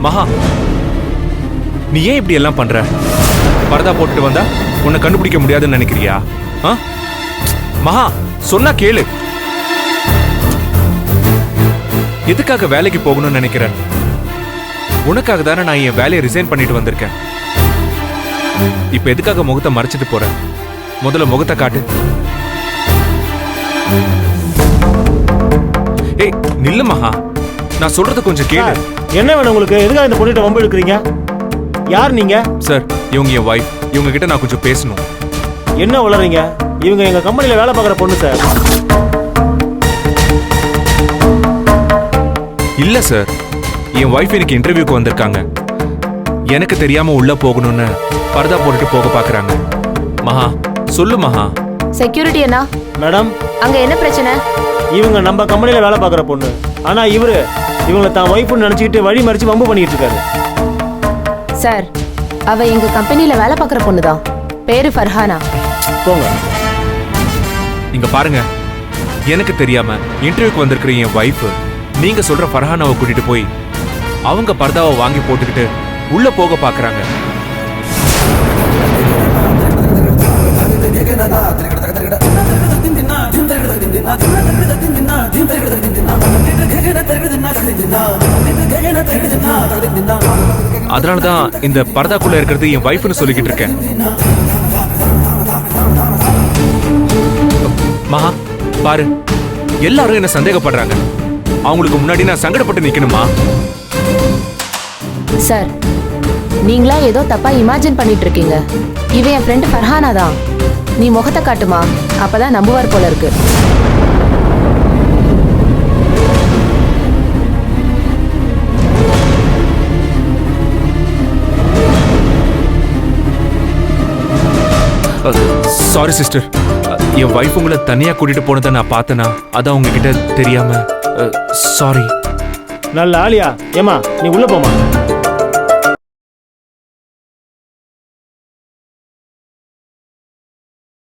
மகா, நீ ஏன் இப்படி எல்லாம் பண்ற? பரதா போட்டுட்டு வந்தா உன்னை கண்டுபிடிக்க முடியாதுன்னு நினைக்கிறியா? மகா, சொன்னா கேளு. எதுக்காக வேலைக்கு போகணும்னு நினைக்கிறேன்? உனக்காக தானே நான் என் வேலையை ரிசைன் பண்ணிட்டு வந்திருக்கேன். இப்ப எதுக்காக முகத்தை மறைச்சிட்டு போற? முதல்ல முகத்தை காட்டு. ஏய் நில்லு மகா, நான் சொல்றது கொஞ்சம் கேளு. என்ன வேணும் உங்களுக்கு? எதுக்காக இந்த பொண்ணுகிட்ட வம்பு எடுக்கிறீங்க? யார் நீங்க? சார், இவங்க என் வைஃப். இவங்க கிட்ட நான் கொஞ்சம் பேசணும். என்ன வளர்றீங்க? இவங்க எங்க கம்பெனில வேலை பார்க்குற பொண்ணு சார். இல்ல சார், என் வைஃப் எனக்கு இன்டர்வியூக்கு வந்திருக்காங்க. எனக்கு தெரியாம உள்ள போகணும்னு பரதா போட்டுட்டு போக பாக்குறாங்க. மகா, சொல்லு மகா. செக்யூரிட்டி அண்ணா, மேடம், அங்க என்ன பிரச்சனை? இவங்க நம்ம கம்பெனில வேலை பார்க்குற பொண்ணு. ஆனா இவங்களை தான் ஒய்ஃப்னு நினைச்சுக்கிட்டு வழி மறிச்சு வம்பு பண்ணிட்டு இருக்காரு. சார், அவ எங்க கம்பெனில வேலை பார்க்குற பொண்ணுதான். பேரு ஃபர்ஹானா. போங்க. இங்க பாருங்க, எனக்கு தெரியாம இன்டர்வியூக்கு வந்திருக்கிற என் வைஃப் நீங்க சொல்ற ஃபர்ஹானாவை கூட்டிட்டு போய் அவங்க பர்தாவை வாங்கி போட்டுக்கிட்டு உள்ள போக பாக்குறாங்க. அதனாலதான் இந்த பர்தாக்குள்ள இருக்கிறது என் வைஃப்னு சொல்லிக்கிட்டு இருக்கேன். மகா, பாரு, எல்லாரும் என்ன சந்தேகப்படுறாங்க. அவங்களுக்கு முன்னாடி நான் சங்கடப்பட்டு நிக்கணுமா? சார், நீங்களா ஏதோ தப்பா இமேஜின் பண்ணிட்டு இருக்கீங்க. இவ என் ஃப்ரெண்டு ஃபர்ஹானா தான். நீ முகத்தை காட்டுமா, அப்பதான் நம்புவார் போல இருக்கு. சாரி சிஸ்டர், என் வைஃப் உங்களை தனியா கூட்டிட்டு போனதை நான் பார்த்தேனா, அதான் உங்ககிட்ட தெரியாம. சாரி. நல்ல ஆளியா? ஏமா நீ உள்ள போமா.